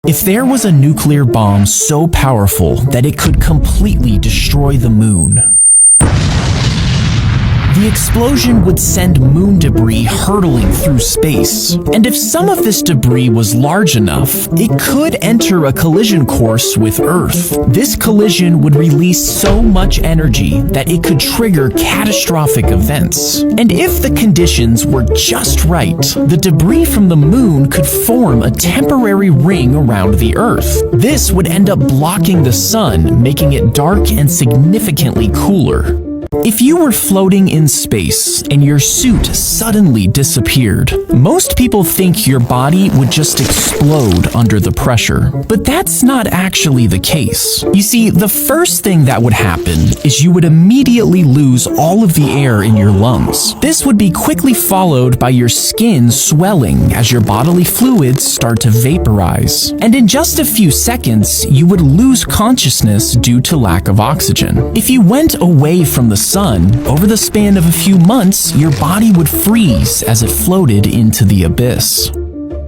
If there was a nuclear bomb so powerful that it could completely destroy the moon, the explosion would send moon debris hurtling through space. And if some of this debris was large enough, it could enter a collision course with Earth. This collision would release so much energy that it could trigger catastrophic events. And if the conditions were just right, the debris from the moon could form a temporary ring around the Earth. This would end up blocking the sun, making it dark and significantly cooler. If you were floating in space and your suit suddenly disappeared, most people think your body would just explode under the pressure. But that's not actually the case. You see, the first thing that would happen is you would immediately lose all of the air in your lungs. This would be quickly followed by your skin swelling as your bodily fluids start to vaporize. And in just a few seconds, you would lose consciousness due to lack of oxygen. If you went away from the sun, over the span of a few months, your body would freeze as it floated into the abyss.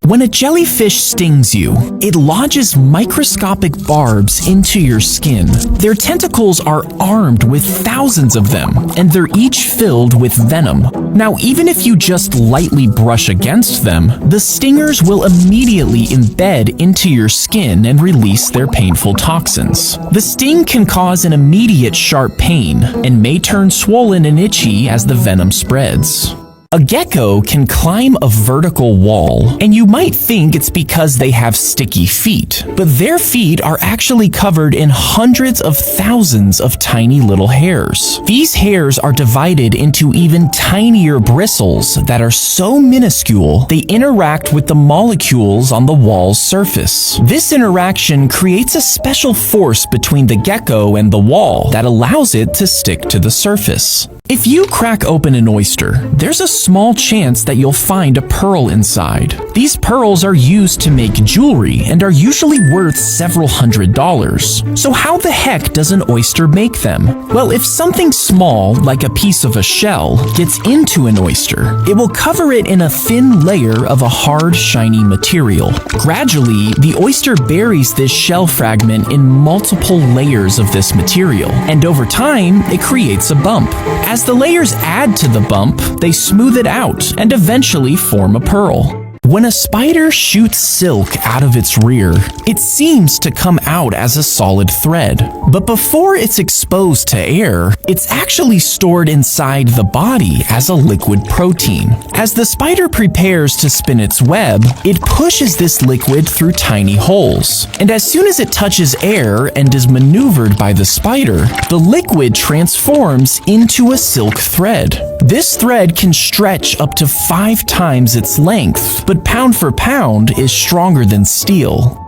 When a jellyfish stings you, it lodges microscopic barbs into your skin. Their tentacles are armed with thousands of them, and they're each filled with venom. Now, even if you just lightly brush against them, the stingers will immediately embed into your skin and release their painful toxins. The sting can cause an immediate sharp pain and may turn swollen and itchy as the venom spreads. A gecko can climb a vertical wall, and you might think it's because they have sticky feet, but their feet are actually covered in hundreds of thousands of tiny little hairs. These hairs are divided into even tinier bristles that are so minuscule they interact with the molecules on the wall's surface. This interaction creates a special force between the gecko and the wall that allows it to stick to the surface. If you crack open an oyster, there's a small chance that you'll find a pearl inside. These pearls are used to make jewelry and are usually worth several $100s. So how the heck does an oyster make them? Well, if something small, like a piece of a shell, gets into an oyster, it will cover it in a thin layer of a hard, shiny material. Gradually, the oyster buries this shell fragment in multiple layers of this material, and over time, it creates a bump. As the layers add to the bump, they smooth it out and eventually form a pearl. When a spider shoots silk out of its rear, it seems to come out as a solid thread. But before it's exposed to air, it's actually stored inside the body as a liquid protein. As the spider prepares to spin its web, it pushes this liquid through tiny holes. And as soon as it touches air and is maneuvered by the spider, the liquid transforms into a silk thread. This thread can stretch up to 5 times its length, but pound for pound is stronger than steel.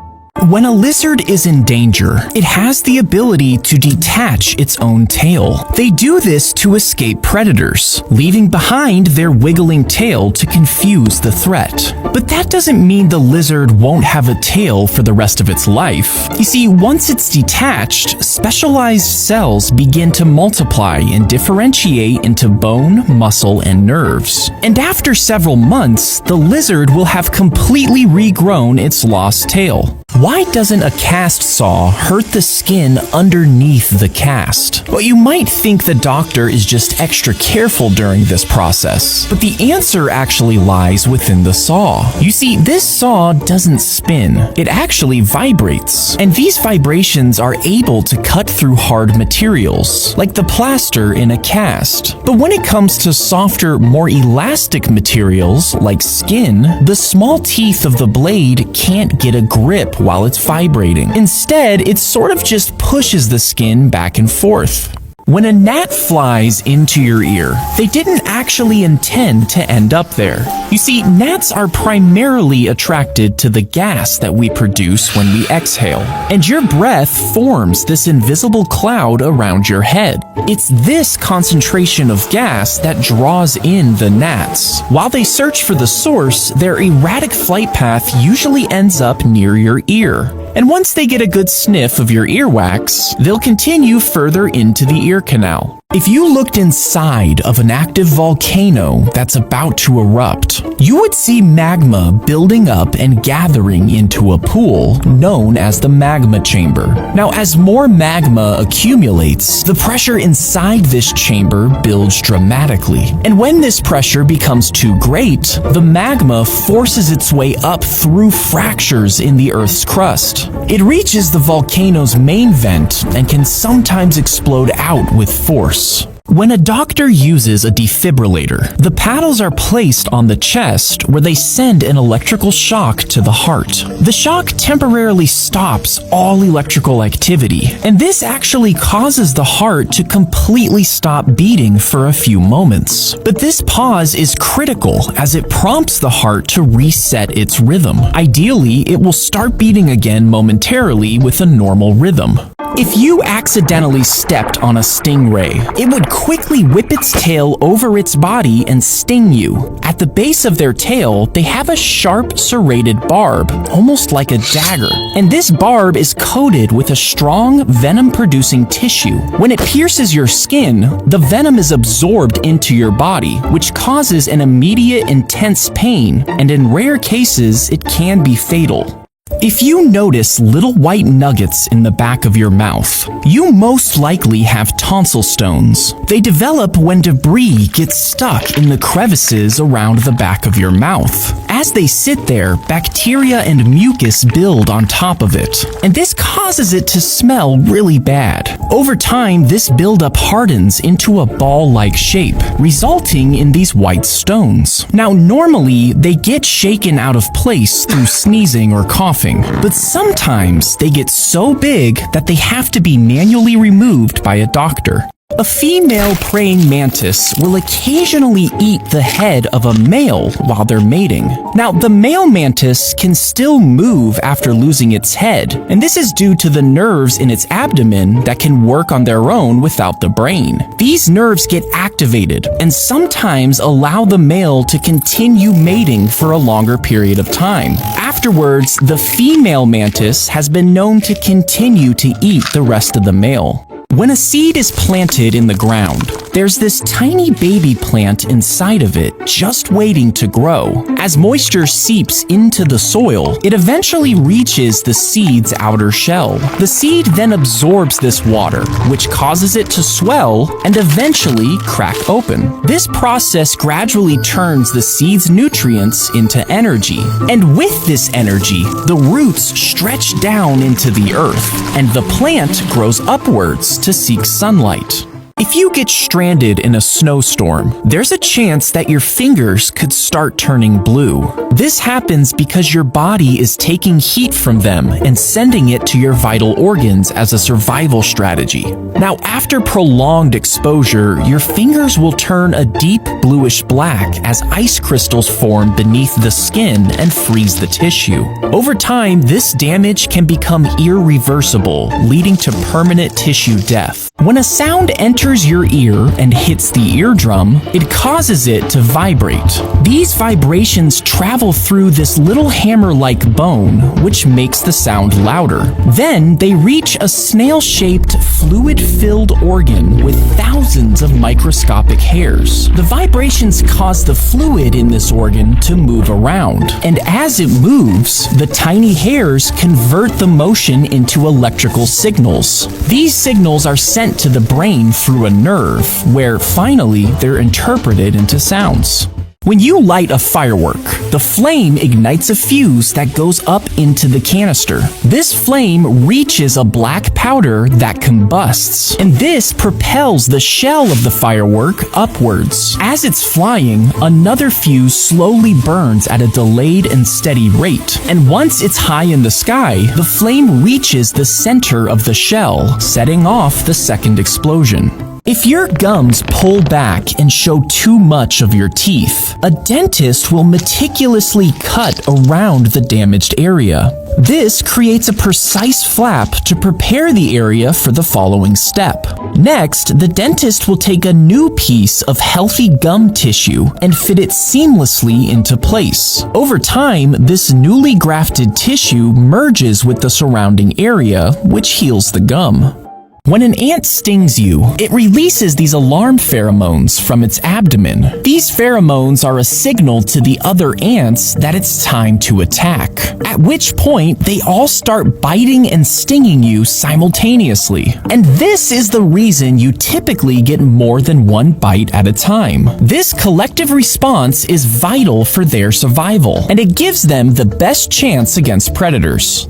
When a lizard is in danger, it has the ability to detach its own tail. They do this to escape predators, leaving behind their wiggling tail to confuse the threat. But that doesn't mean the lizard won't have a tail for the rest of its life. You see, once it's detached, specialized cells begin to multiply and differentiate into bone, muscle, and nerves. And after several months, the lizard will have completely regrown its lost tail. Why doesn't a cast saw hurt the skin underneath the cast? Well, you might think the doctor is just extra careful during this process, but the answer actually lies within the saw. You see, this saw doesn't spin, it actually vibrates, and these vibrations are able to cut through hard materials, like the plaster in a cast. But when it comes to softer, more elastic materials, like skin, the small teeth of the blade can't get a grip while it's vibrating. Instead, it sort of just pushes the skin back and forth. When a gnat flies into your ear, they didn't actually intend to end up there. You see, gnats are primarily attracted to the gas that we produce when we exhale, and your breath forms this invisible cloud around your head. It's this concentration of gas that draws in the gnats. While they search for the source, their erratic flight path usually ends up near your ear. And once they get a good sniff of your earwax, they'll continue further into the ear canal. If you looked inside of an active volcano that's about to erupt, you would see magma building up and gathering into a pool known as the magma chamber. Now, as more magma accumulates, the pressure inside this chamber builds dramatically. And when this pressure becomes too great, the magma forces its way up through fractures in the Earth's crust. It reaches the volcano's main vent and can sometimes explode out with force. When a doctor uses a defibrillator, the paddles are placed on the chest where they send an electrical shock to the heart. The shock temporarily stops all electrical activity, and this actually causes the heart to completely stop beating for a few moments. But this pause is critical as it prompts the heart to reset its rhythm. Ideally, it will start beating again momentarily with a normal rhythm. If you accidentally stepped on a stingray, it would quickly whip its tail over its body and sting you. At the base of their tail, they have a sharp serrated barb, almost like a dagger. And this barb is coated with a strong venom-producing tissue. When it pierces your skin, the venom is absorbed into your body, which causes an immediate intense pain, and in rare cases, it can be fatal. If you notice little white nuggets in the back of your mouth, you most likely have tonsil stones. They develop when debris gets stuck in the crevices around the back of your mouth. As they sit there, bacteria and mucus build on top of it, and this causes it to smell really bad. Over time, this buildup hardens into a ball-like shape, resulting in these white stones. Now, normally, they get shaken out of place through sneezing or coughing, but sometimes they get so big that they have to be manually removed by a doctor. A female praying mantis will occasionally eat the head of a male while they're mating. Now, the male mantis can still move after losing its head, and this is due to the nerves in its abdomen that can work on their own without the brain. These nerves get activated and sometimes allow the male to continue mating for a longer period of time. Afterwards, the female mantis has been known to continue to eat the rest of the male. When a seed is planted in the ground, there's this tiny baby plant inside of it just waiting to grow. As moisture seeps into the soil, it eventually reaches the seed's outer shell. The seed then absorbs this water, which causes it to swell and eventually crack open. This process gradually turns the seed's nutrients into energy. And with this energy, the roots stretch down into the earth, and the plant grows upwards to seek sunlight. If you get stranded in a snowstorm, there's a chance that your fingers could start turning blue. This happens because your body is taking heat from them and sending it to your vital organs as a survival strategy. Now, after prolonged exposure, your fingers will turn a deep bluish black as ice crystals form beneath the skin and freeze the tissue. Over time, this damage can become irreversible, leading to permanent tissue death. When a sound enters your ear and hits the eardrum, it causes it to vibrate. These vibrations travel through this little hammer-like bone, which makes the sound louder. Then they reach a snail-shaped, fluid-filled organ with thousands of microscopic hairs. The vibrations cause the fluid in this organ to move around, and as it moves, the tiny hairs convert the motion into electrical signals. These signals are sent to the brain through a nerve, where finally they're interpreted into sounds. When you light a firework, the flame ignites a fuse that goes up into the canister. This flame reaches a black powder that combusts, and this propels the shell of the firework upwards. As it's flying, another fuse slowly burns at a delayed and steady rate, and once it's high in the sky, the flame reaches the center of the shell, setting off the second explosion. If your gums pull back and show too much of your teeth, a dentist will meticulously cut around the damaged area. This creates a precise flap to prepare the area for the following step. Next, the dentist will take a new piece of healthy gum tissue and fit it seamlessly into place. Over time, this newly grafted tissue merges with the surrounding area, which heals the gum. When an ant stings you, it releases these alarm pheromones from its abdomen. These pheromones are a signal to the other ants that it's time to attack, at which point they all start biting and stinging you simultaneously. And this is the reason you typically get more than one bite at a time. This collective response is vital for their survival, and it gives them the best chance against predators.